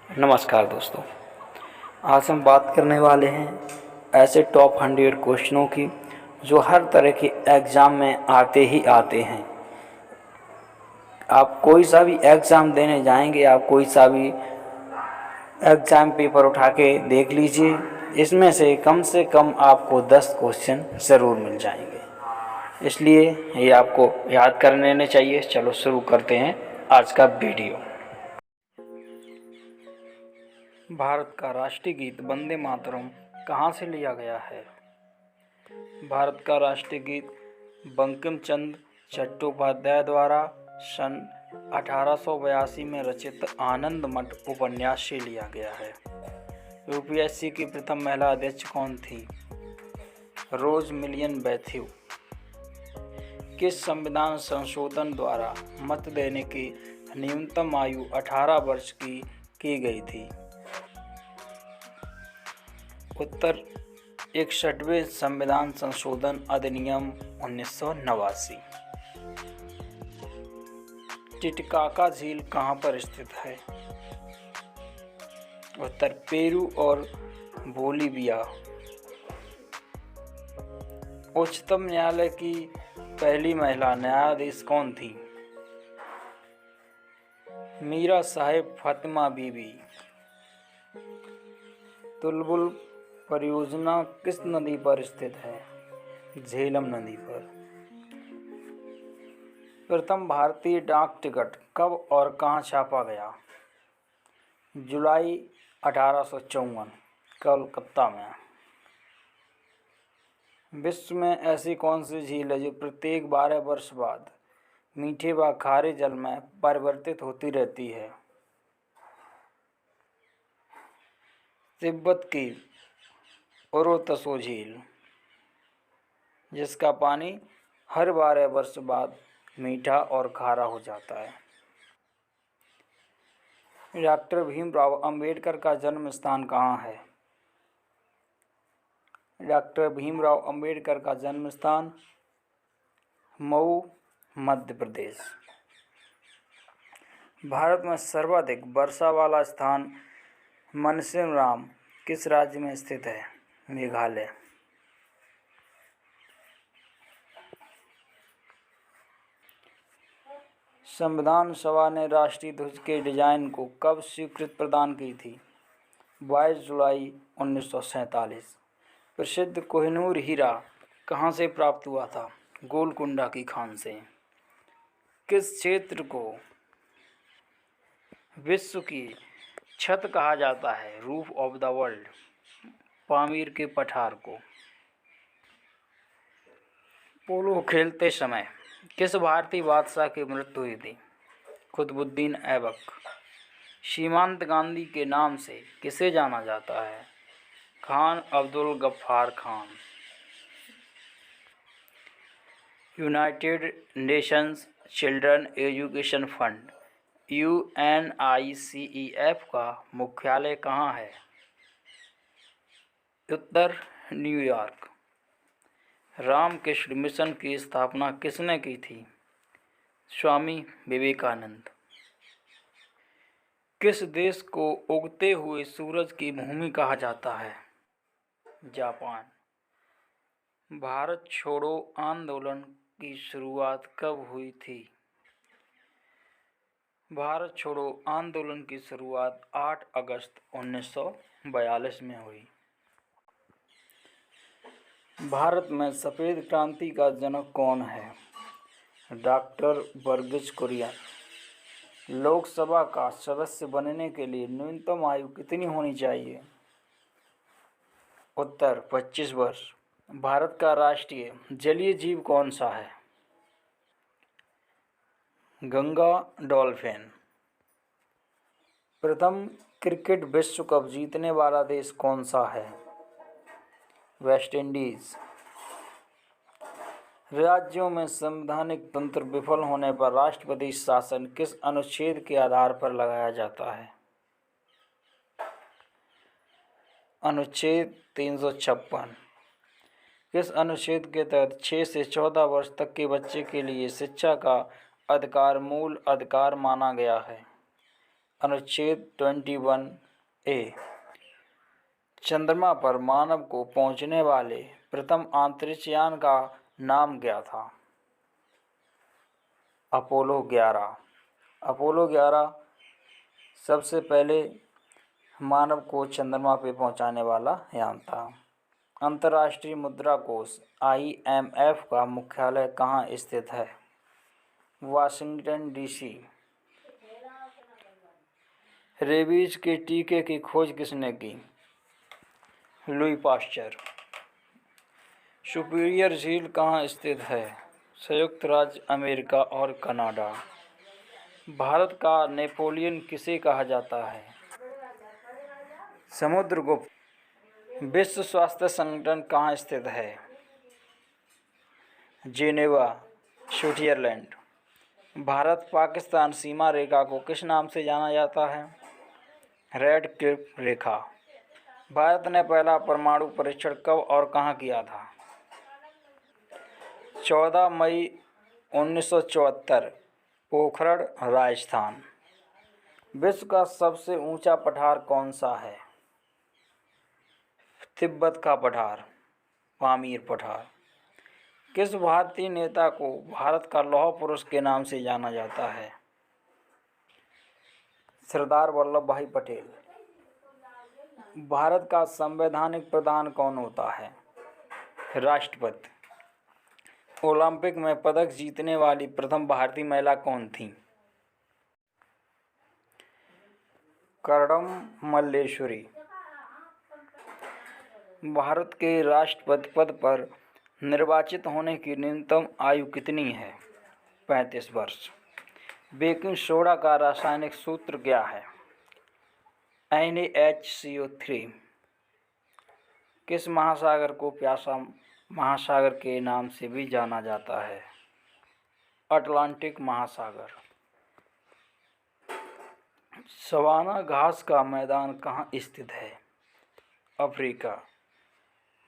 नमस्कार दोस्तों। आज हम बात करने वाले हैं ऐसे टॉप 100 क्वेश्चनों की जो हर तरह के एग्ज़ाम में आते ही आते हैं। आप कोई सा भी एग्ज़ाम देने जाएंगे, आप कोई सा भी एग्ज़ाम पेपर उठा के देख लीजिए, इसमें से कम आपको 10 क्वेश्चन ज़रूर मिल जाएंगे। इसलिए ये आपको याद कर लेने चाहिए। चलो शुरू करते हैं आज का वीडियो। भारत का राष्ट्रीय गीत वंदे मातरम कहाँ से लिया गया है? भारत का राष्ट्रीय गीत बंकिम चंद्र चट्टोपाध्याय द्वारा सन 1882 में रचित आनंद मठ उपन्यास से लिया गया है। यूपीएससी की प्रथम महिला अध्यक्ष कौन थी? रोज मिलियन बैथ्यू। किस संविधान संशोधन द्वारा मत देने की न्यूनतम आयु 18 वर्ष की गई थी? उत्तर 61वें संविधान संशोधन अधिनियम 1989। टिटकाका झील कहाँ पर स्थित है? उत्तर पेरू और बोलीविया। उच्चतम न्यायालय की पहली महिला न्यायाधीश कौन थी? मीरा साहिब फातिमा बीबी। तुलबुल परियोजना किस नदी पर स्थित है? झेलम नदी पर। प्रथम भारतीय डाक टिकट कब और कहाँ छापा गया? जुलाई 1854 कोलकाता में। विश्व में ऐसी कौन सी झील है जो प्रत्येक 12 वर्ष बाद मीठे व खारे जल में परिवर्तित होती रहती है? तिब्बत की ओरोतसो झील, जिसका पानी हर 12 वर्ष बाद मीठा और खारा हो जाता है। डॉक्टर भीमराव अंबेडकर का जन्म स्थान कहाँ है? डॉक्टर भीमराव अंबेडकर का जन्म स्थान मऊ, मध्य प्रदेश। भारत में सर्वाधिक वर्षा वाला स्थान मनसेराम किस राज्य में स्थित है? मेघालय। संविधान सभा ने राष्ट्रीय ध्वज के डिजाइन को कब स्वीकृति प्रदान की थी? 22 जुलाई 1947। प्रसिद्ध कोहिनूर हीरा कहाँ से प्राप्त हुआ था? गोलकुंडा की खान से। किस क्षेत्र को विश्व की छत कहा जाता है? Roof of the world. Pamir के पठार को। पोलो खेलते समय किस भारतीय बादशाह की मृत्यु हुई थी? कुतुबुद्दीन ऐबक। सीमांत गांधी के नाम से किसे जाना जाता है? Khan Abdul Ghaffar Khan. United Nations children education fund UNICEF का मुख्यालय कहाँ है? उत्तर न्यूयॉर्क। रामकृष्ण मिशन की स्थापना किसने की थी? स्वामी विवेकानंद। किस देश को उगते हुए सूरज की भूमि कहा जाता है? जापान। भारत छोड़ो आंदोलन की शुरुआत कब हुई थी? भारत छोड़ो आंदोलन की शुरुआत 8 अगस्त 1942 में हुई। भारत में सफ़ेद क्रांति का जनक कौन है? डॉक्टर वर्गीज कुरियन। लोकसभा का सदस्य बनने के लिए न्यूनतम आयु कितनी होनी चाहिए? उत्तर 25 वर्ष। भारत का राष्ट्रीय जलीय जीव कौन सा है? गंगा डॉल्फिन। प्रथम क्रिकेट विश्व कप जीतने वाला देश कौन सा है? West Indies. राज्यों में संवैधानिक तंत्र विफल होने पर राष्ट्रपति शासन किस अनुच्छेद के आधार पर लगाया जाता है? अनुच्छेद 356। किस अनुच्छेद के तहत 6 से 14 वर्ष तक के बच्चे के लिए शिक्षा का अधिकार मूल अधिकार माना गया है? अनुच्छेद 21A। चंद्रमा पर मानव को पहुंचने वाले प्रथम अंतरिक्ष यान का नाम क्या था? अपोलो 11। अपोलो 11 सबसे पहले मानव को चंद्रमा पर पहुंचाने वाला यान था। अंतर्राष्ट्रीय मुद्रा कोष IMF का मुख्यालय कहाँ स्थित है? Washington DC। रेबीज के टीके की खोज किसने की? Louis Pasteur. सुपीरियर झील कहाँ स्थित है? संयुक्त राज्य अमेरिका और कनाडा। भारत का नेपोलियन किसे कहा जाता है? समुद्रगुप्त। विश्व स्वास्थ्य संगठन कहाँ स्थित है? Geneva, Switzerland. भारत पाकिस्तान सीमा रेखा को किस नाम से जाना जाता है? रेड क्लिफ रेखा। भारत ने पहला परमाणु परीक्षण कब और कहाँ किया था? 14 मई 1974, पोखरण, राजस्थान। विश्व का सबसे ऊंचा पठार कौन सा है? तिब्बत का पठार, पामीर पठार। किस भारतीय नेता को भारत का लौह पुरुष के नाम से जाना जाता है? सरदार वल्लभ भाई पटेल। भारत का संवैधानिक प्रधान कौन होता है? राष्ट्रपति। ओलंपिक में पदक जीतने वाली प्रथम भारतीय महिला कौन थी? कर्दम मल्लेश्वरी। भारत के राष्ट्रपति पद पर निर्वाचित होने की न्यूनतम आयु कितनी है? 35 वर्ष। बेकिंग सोडा का रासायनिक सूत्र क्या है? NaHCO3। किस महासागर को प्यासा महासागर के नाम से भी जाना जाता है? अटलांटिक महासागर। सवाना घास का मैदान कहाँ स्थित है? अफ्रीका।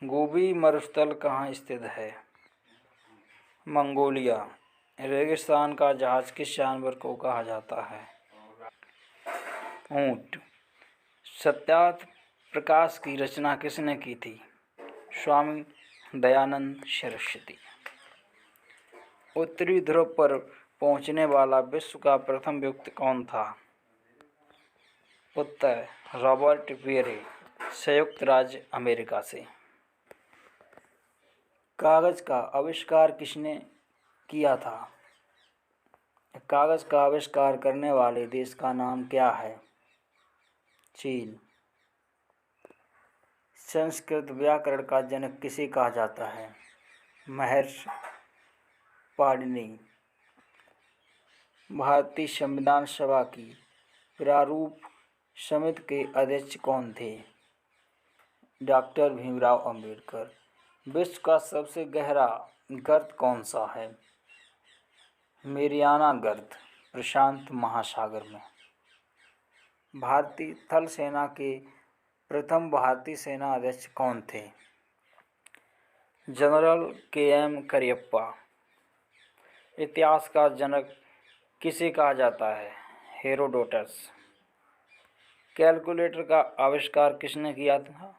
गोबी मरुस्थल कहाँ स्थित है? मंगोलिया। रेगिस्तान का जहाज किस जानवर को कहा जाता है? ऊंट। सत्यार्थ प्रकाश की रचना किसने की थी? स्वामी दयानंद सरस्वती। उत्तरी ध्रुव पर पहुंचने वाला विश्व का प्रथम व्यक्ति कौन था? उत्तर रॉबर्ट पियरे, संयुक्त राज्य अमेरिका से। कागज का आविष्कार किसने किया था? कागज का आविष्कार करने वाले देश का नाम क्या है? चीन। संस्कृत व्याकरण का जनक किसे कहा जाता है? महर्षि पाणिनि। भारतीय संविधान सभा की प्रारूप समिति के अध्यक्ष कौन थे? डॉक्टर भीमराव अंबेडकर। विश्व का सबसे गहरा गर्त कौन सा है? मेरियाना गर्त, प्रशांत महासागर में। भारतीय थल सेना के प्रथम भारतीय सेना अध्यक्ष कौन थे? General KM Cariappa. इतिहास का जनक किसे कहा जाता है? हेरोडोटस। कैलकुलेटर का आविष्कार किसने किया था?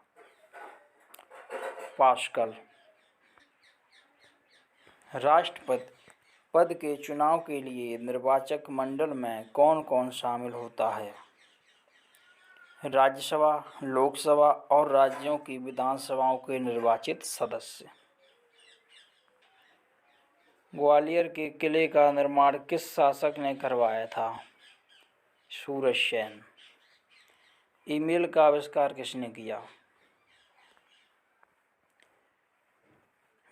पास्कल। राष्ट्रपति पद के चुनाव के लिए निर्वाचक मंडल में कौन कौन शामिल होता है? राज्यसभा, लोकसभा और राज्यों की विधानसभाओं के निर्वाचित सदस्य। ग्वालियर के किले का निर्माण किस शासक ने करवाया था? सूरज सेन। ईमेल का आविष्कार किसने किया?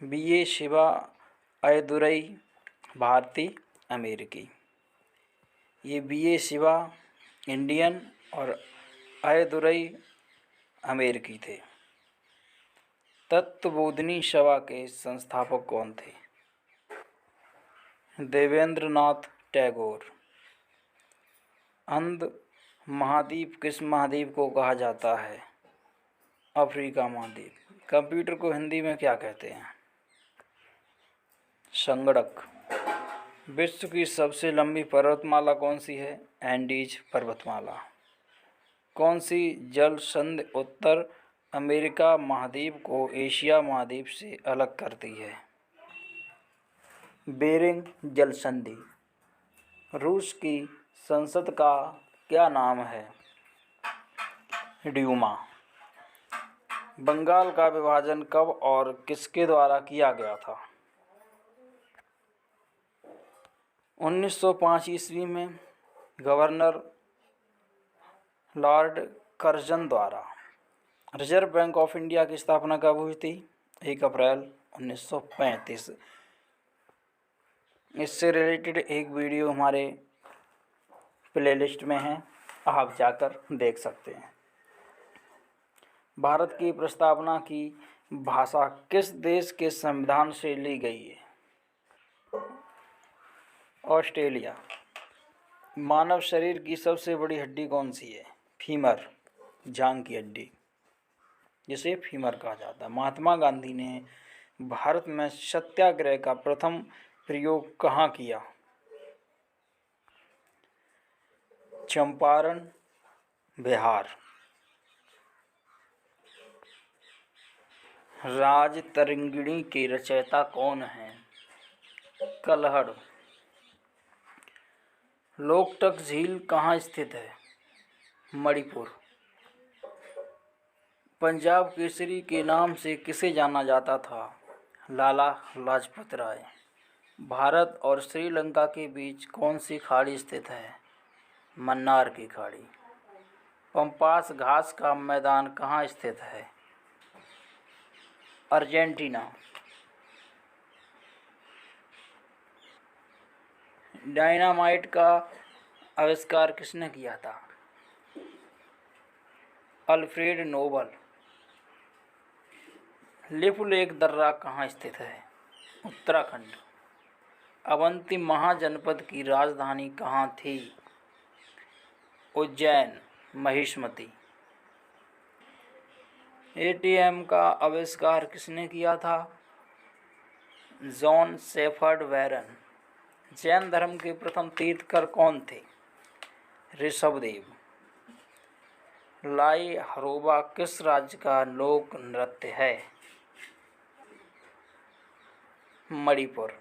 BA शिवा अयदुरई, भारतीय अमेरिकी। ये BA शिवा इंडियन और अयदुरई अमेरिकी थे। तत्वबोधिनी सभा के संस्थापक कौन थे? देवेंद्रनाथ टैगोर। अंध महाद्वीप किस महाद्वीप को कहा जाता है? अफ्रीका महाद्वीप। कंप्यूटर को हिंदी में क्या कहते हैं? संगणक। विश्व की सबसे लंबी पर्वतमाला कौन सी है? एंडीज पर्वतमाला। कौन सी जल संधि उत्तर अमेरिका महाद्वीप को एशिया महाद्वीप से अलग करती है? बेरिंग जल संधि। रूस की संसद का क्या नाम है? ड्यूमा। बंगाल का विभाजन कब और किसके द्वारा किया गया था? 1905 ईस्वी में गवर्नर लॉर्ड कर्जन द्वारा। रिजर्व बैंक ऑफ इंडिया की स्थापना कब हुई थी? 1 अप्रैल 1935। इससे रिलेटेड एक वीडियो हमारे प्लेलिस्ट में है, आप जाकर देख सकते हैं। भारत की प्रस्तावना की भाषा किस देश के संविधान से ली गई है? ऑस्ट्रेलिया। मानव शरीर की सबसे बड़ी हड्डी कौन सी है? फीमर, जांघ की हड्डी, जिसे फीमर कहा जाता है। महात्मा गांधी ने भारत में सत्याग्रह का प्रथम प्रयोग कहाँ किया? चंपारण, बिहार। राजतरंगिणी के रचयिता कौन हैं? कल्हड़। लोकटक झील कहाँ स्थित है? मणिपुर। पंजाब केसरी के नाम से किसे जाना जाता था? लाला लाजपत राय। भारत और श्रीलंका के बीच कौन सी खाड़ी स्थित है? मन्नार की खाड़ी। पंपास घास का मैदान कहाँ स्थित है? अर्जेंटीना। डायनामाइट का आविष्कार किसने किया था? Alfred Nobel. लिपुलेख दर्रा कहाँ स्थित है? उत्तराखंड। अवंती महाजनपद की राजधानी कहाँ थी? उज्जैन, महिष्मती। एटीएम का आविष्कार किसने किया था? John shepherd Warren. जैन धर्म के प्रथम तीर्थकर कौन थे? ऋषभदेव। लाई हरोबा किस राज्य का लोक नृत्य है? मणिपुर।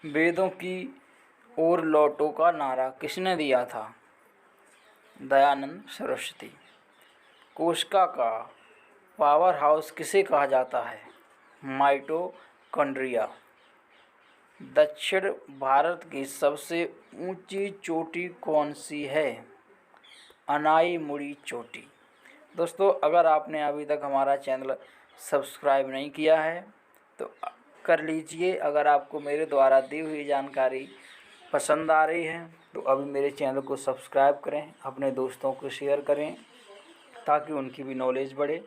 वेदों की ओर लौटो का नारा किसने दिया था? दयानंद सरस्वती। कोशिका का पावर हाउस किसे कहा जाता है? माइटोकॉन्ड्रिया। दक्षिण भारत की सबसे ऊंची चोटी कौन सी है? अनाईमुड़ी चोटी। दोस्तों, अगर आपने अभी तक हमारा चैनल सब्सक्राइब नहीं किया है तो कर लीजिए। अगर आपको मेरे द्वारा दी हुई जानकारी पसंद आ रही है तो अभी मेरे चैनल को सब्सक्राइब करें, अपने दोस्तों को शेयर करें ताकि उनकी भी नॉलेज बढ़े।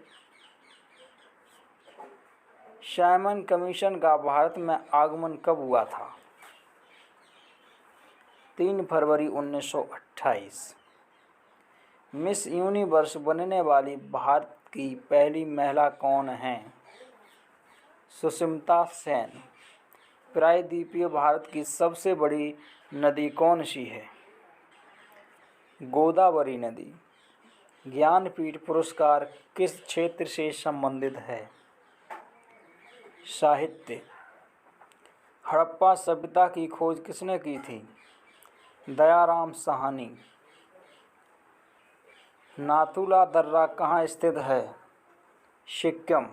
साइमन कमीशन का भारत में आगमन कब हुआ था? 3 फरवरी 1928। मिस यूनिवर्स बनने वाली भारत की पहली महिला कौन है? सुष्मिता सेन। प्रायद्वीपीय भारत की सबसे बड़ी नदी कौन सी है? गोदावरी नदी। ज्ञानपीठ पुरस्कार किस क्षेत्र से संबंधित है? साहित्य। हड़प्पा सभ्यता की खोज किसने की थी? दयाराम साहनी। नाथुला दर्रा कहाँ स्थित है? सिक्किम।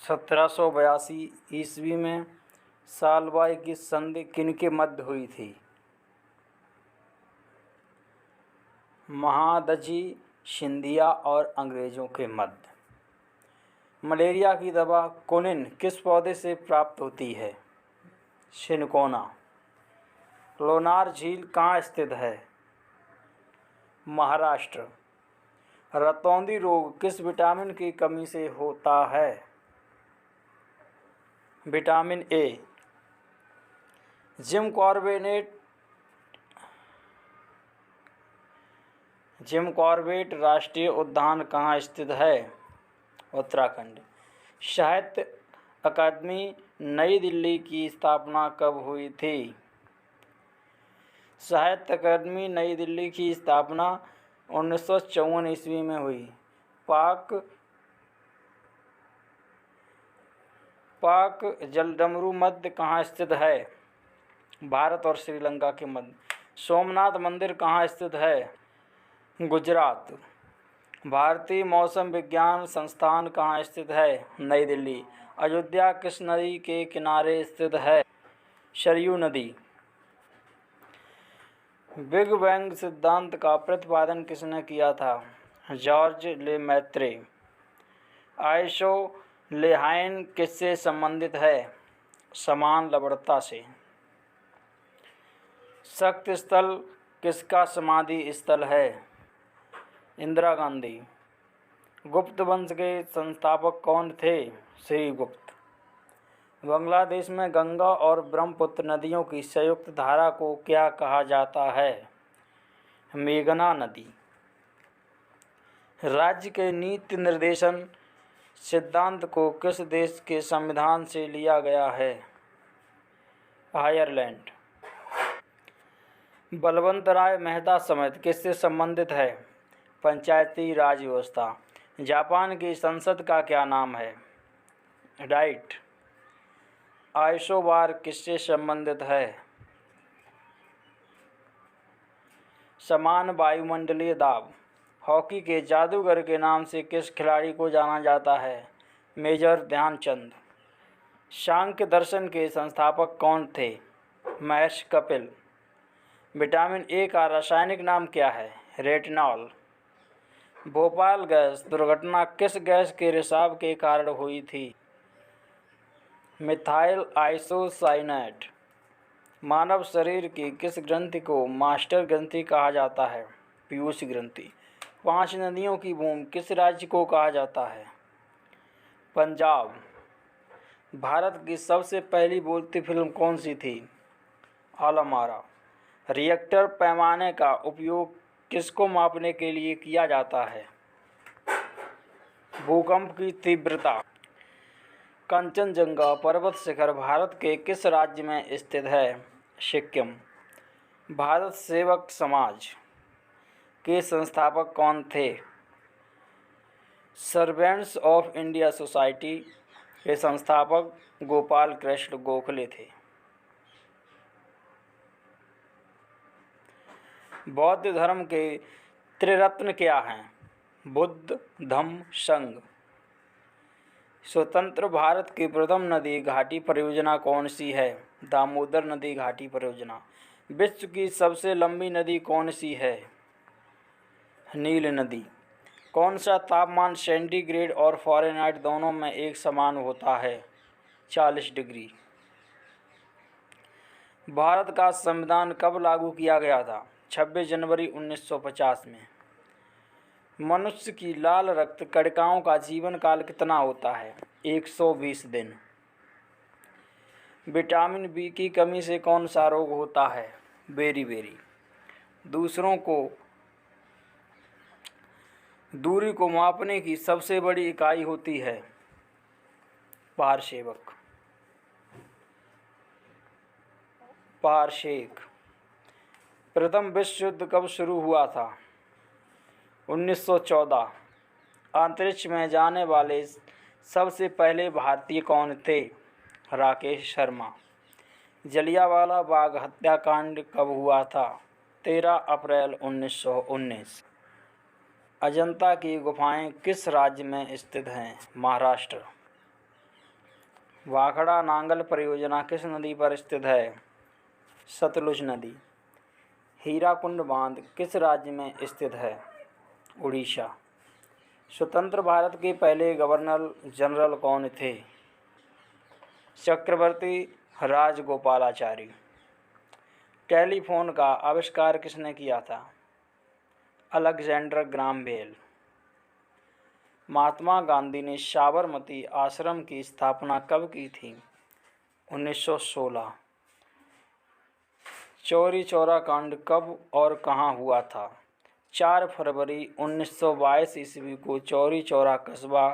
1782 ईस्वी में सालबाई की संधि किनके मध्य हुई थी? महादजी सिंधिया और अंग्रेजों के मध्य। मलेरिया की दवा क्विनिन किस पौधे से प्राप्त होती है? सिनकोना। लोनार झील कहाँ स्थित है? महाराष्ट्र। रतौंधी रोग किस विटामिन की कमी से होता है? Vitamin A. जिम कॉर्बेट राष्ट्रीय उद्यान कहाँ स्थित है? उत्तराखंड। साहित्य अकादमी नई दिल्ली की स्थापना कब हुई थी? साहित्य अकादमी नई दिल्ली की स्थापना 1954 ईस्वी में हुई। पाक जलडमरू मध्य कहाँ स्थित है? भारत और श्रीलंका के मध्य। सोमनाथ मंदिर कहाँ स्थित है? गुजरात। भारतीय मौसम विज्ञान संस्थान कहाँ स्थित है? नई दिल्ली। अयोध्या किस नदी के किनारे स्थित है? सरयू नदी। बिग बैंग सिद्धांत का प्रतिपादन किसने किया था? जॉर्ज ले मैत्रे। आइसोलेहाइन किससे संबंधित है? समान लवणता से। शक्ति स्थल किसका समाधि स्थल है? इंदिरा गांधी। गुप्त वंश के संस्थापक कौन थे? श्रीगुप्त। बांग्लादेश में गंगा और ब्रह्मपुत्र नदियों की संयुक्त धारा को क्या कहा जाता है? मेघना नदी। राज्य के नीति निर्देशन सिद्धांत को किस देश के संविधान से लिया गया है? आयरलैंड। बलवंतराय मेहता समिति किससे संबंधित है? पंचायती राज व्यवस्था। जापान की संसद का क्या नाम है? डाइट। आइसोबार किससे संबंधित है? समान वायुमंडलीय दाब। हॉकी के जादूगर के नाम से किस खिलाड़ी को जाना जाता है? मेजर ध्यानचंद। सांख्य दर्शन के संस्थापक कौन थे? महर्षि कपिल। विटामिन ए का रासायनिक नाम क्या है? रेटिनॉल। भोपाल गैस दुर्घटना किस गैस के रिसाव के कारण हुई थी? Methyl isocyanate. मानव शरीर की किस ग्रंथि को मास्टर ग्रंथि कहा जाता है? पीयूष ग्रंथि। 5 नदियों की भूमि किस राज्य को कहा जाता है? पंजाब। भारत की सबसे पहली बोलती फिल्म कौन सी थी? आलमारा। रिएक्टर पैमाने का उपयोग किसको मापने के लिए किया जाता है? भूकंप की तीव्रता। कंचनजंगा पर्वत शिखर भारत के किस राज्य में स्थित है? सिक्किम। भारत सेवक समाज के संस्थापक कौन थे? सर्वेंट्स ऑफ इंडिया सोसाइटी के संस्थापक गोपाल कृष्ण गोखले थे। बौद्ध धर्म के त्रिरत्न क्या हैं? बुद्ध, धम्म, संघ। स्वतंत्र भारत की प्रथम नदी घाटी परियोजना कौन सी है? दामोदर नदी घाटी परियोजना। विश्व की सबसे लंबी नदी कौन सी है? नील नदी। कौन सा तापमान सेंटीग्रेड और फ़ारेनहाइट दोनों में एक समान होता है? 40 डिग्री। भारत का संविधान कब लागू किया गया था? 26 जनवरी 1950 में। मनुष्य की लाल रक्त कणिकाओं का जीवन काल कितना होता है? 120 दिन। विटामिन बी की कमी से कौन सा रोग होता है? बेरी। दूरी को मापने की सबसे बड़ी इकाई होती है? पारसेवक। पारसेक। प्रथम विश्व युद्ध कब शुरू हुआ था? 1914। अंतरिक्ष में जाने वाले सबसे पहले भारतीय कौन थे? राकेश शर्मा। जलियांवाला बाग हत्याकांड कब हुआ था? 13 अप्रैल 1919। अजंता की गुफाएं किस राज्य में स्थित हैं? महाराष्ट्र। भाखड़ा नांगल परियोजना किस नदी पर स्थित है? सतलुज नदी। हीराकुंड बांध किस राज्य में स्थित है? उड़ीसा। स्वतंत्र भारत के पहले गवर्नर जनरल कौन थे? चक्रवर्ती राजगोपालाचारी। टेलीफोन का आविष्कार किसने किया था? Alexander Graham Bell. Mahatma Gandhi ने साबरमती आश्रम की स्थापना कब की थी? 1916। चौरी चौरा कांड कब और कहाँ हुआ था? 4 फरवरी 1922 ईस्वी को चौरी चौरा कस्बा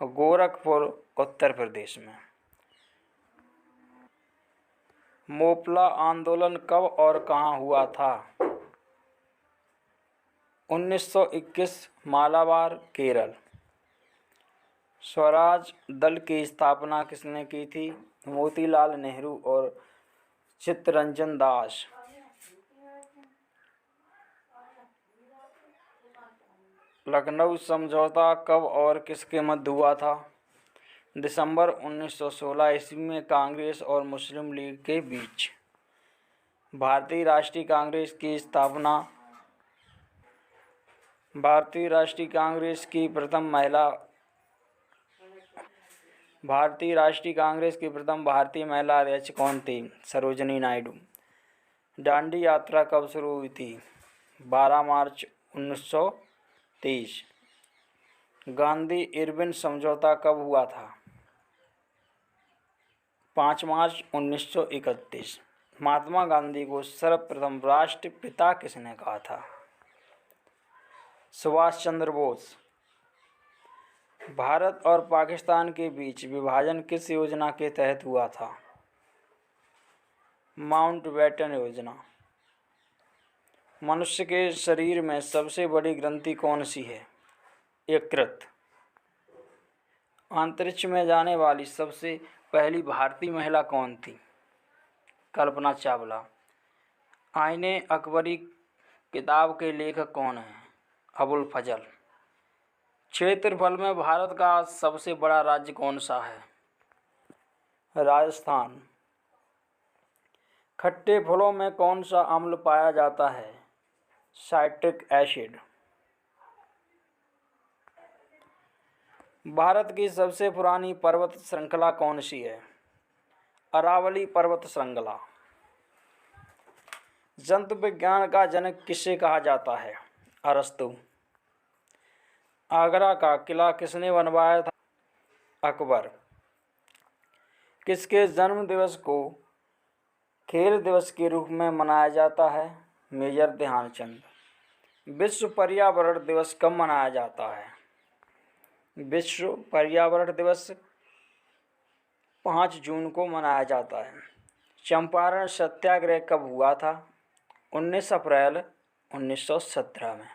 गोरखपुर उत्तर प्रदेश में। मोपला आंदोलन कब और कहाँ हुआ था? 1921 मालाबार केरल। स्वराज दल की स्थापना किसने की थी? मोतीलाल नेहरू और चित्तरंजन दास। लखनऊ समझौता कब और किसके मध्य हुआ था? दिसंबर 1916 ईस्वी में कांग्रेस और मुस्लिम लीग के बीच। भारतीय राष्ट्रीय कांग्रेस की स्थापना। भारतीय राष्ट्रीय कांग्रेस की प्रथम भारतीय महिला अध्यक्ष कौन थी? सरोजिनी नायडू। दांडी यात्रा कब शुरू हुई थी? 12 मार्च 1923। गांधी इरविन समझौता कब हुआ था? 5 मार्च 1931। महात्मा गांधी को सर्वप्रथम राष्ट्रपिता किसने कहा था? सुभाष चंद्र बोस। भारत और पाकिस्तान के बीच विभाजन किस योजना के तहत हुआ था? माउंटबेटन योजना। मनुष्य के शरीर में सबसे बड़ी ग्रंथि कौन सी है? यकृत। अंतरिक्ष में जाने वाली सबसे पहली भारतीय महिला कौन थी? कल्पना चावला। आईने अकबरी किताब के लेखक कौन हैं? अबुल फजल। क्षेत्रफल में भारत का सबसे बड़ा राज्य कौन सा है? राजस्थान। खट्टे फलों में कौन सा अम्ल पाया जाता है? Citric acid. भारत की सबसे पुरानी पर्वत श्रृंखला कौन सी है? अरावली पर्वत श्रृंखला। जंतु विज्ञान का जनक किसे कहा जाता है? अरस्तु। आगरा का किला किसने बनवाया था? अकबर। किसके जन्म दिवस को खेल दिवस के रूप में मनाया जाता है? मेजर ध्यानचंद। विश्व पर्यावरण दिवस कब मनाया जाता है? विश्व पर्यावरण दिवस 5 जून को मनाया जाता है। चंपारण सत्याग्रह कब हुआ था? 19 अप्रैल 1917 में।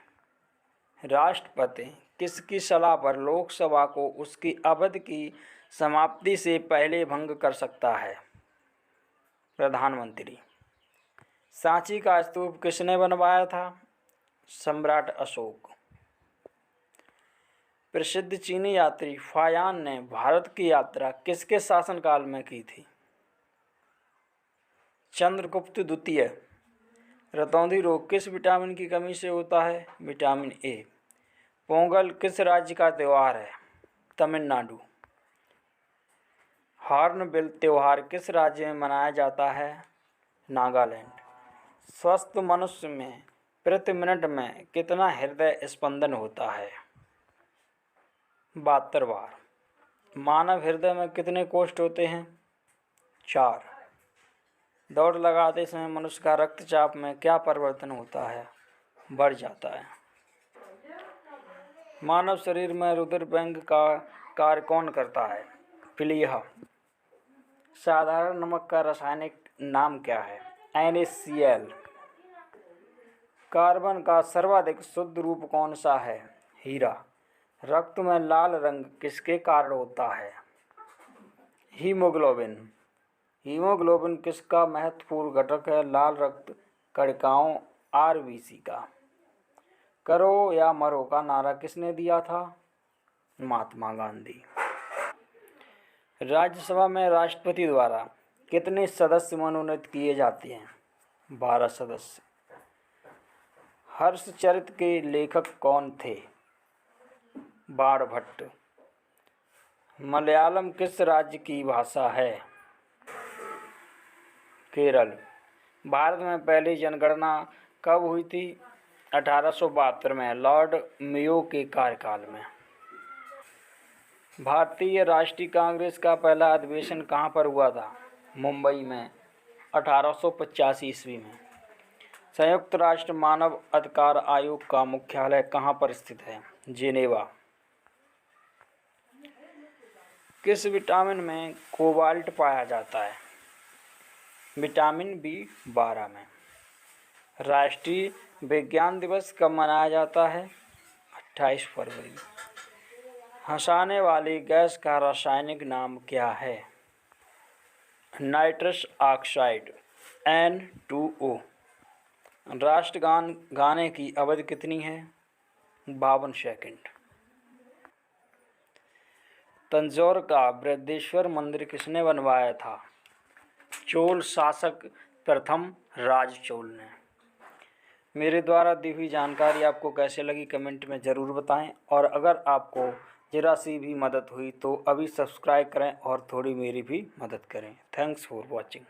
राष्ट्रपति किसकी सलाह पर लोकसभा को उसकी अवधि की समाप्ति से पहले भंग कर सकता है? प्रधानमंत्री। सांची का स्तूप किसने बनवाया था? सम्राट अशोक। प्रसिद्ध चीनी यात्री फायान ने भारत की यात्रा किसके शासनकाल में की थी? चंद्रगुप्त द्वितीय। रतौंधी रोग किस विटामिन की कमी से होता है? Vitamin A. पोंगल किस राज्य का त्यौहार है? तमिलनाडु। हॉर्नबिल त्यौहार किस राज्य में मनाया जाता है? नागालैंड। स्वस्थ मनुष्य में प्रति मिनट में कितना हृदय स्पंदन होता है? 72 बार। मानव हृदय में कितने कोष्ठ होते हैं? 4। दौड़ लगाते समय मनुष्य का रक्तचाप में क्या परिवर्तन होता है? बढ़ जाता है। मानव शरीर में रुधिर बैंक का कार्य कौन करता है? प्लीहा। साधारण नमक का रासायनिक नाम क्या है? NaCl। कार्बन का सर्वाधिक शुद्ध रूप कौन सा है? हीरा। रक्त में लाल रंग किसके कारण होता है? हीमोग्लोबिन। हीमोग्लोबिन किसका महत्वपूर्ण घटक है? लाल रक्त कणिकाओं RBC का। करो या मरो का नारा किसने दिया था? महात्मा गांधी। राज्यसभा में राष्ट्रपति द्वारा कितने सदस्य मनोनीत किए जाते हैं? 12 सदस्य। हर्षचरित के लेखक कौन थे? बाणभट्ट। मलयालम किस राज्य की भाषा है? केरल। भारत में पहली जनगणना कब हुई थी? 1872 में लॉर्ड मेयो के कार्यकाल में। भारतीय राष्ट्रीय कांग्रेस का पहला अधिवेशन कहाँ पर हुआ था? मुंबई में 1885 ईस्वी में। संयुक्त राष्ट्र मानव अधिकार आयोग का मुख्यालय कहाँ पर स्थित है? जिनेवा। किस विटामिन में कोबाल्ट पाया जाता है? विटामिन B12 में। राष्ट्रीय विज्ञान दिवस कब मनाया जाता है? 28 फरवरी। हंसाने वाली गैस का रासायनिक नाम क्या है? Nitrous oxide N2O। राष्ट्रगान गाने की अवधि कितनी है? 52 सेकंड। तंजौर का बृहदेश्वर मंदिर किसने बनवाया था? चोल शासक प्रथम राजचोल ने। मेरे द्वारा दी हुई जानकारी आपको कैसे लगी कमेंट में ज़रूर बताएं, और अगर आपको ज़रा सी भी मदद हुई तो अभी सब्सक्राइब करें और थोड़ी मेरी भी मदद करें। Thanks for watching.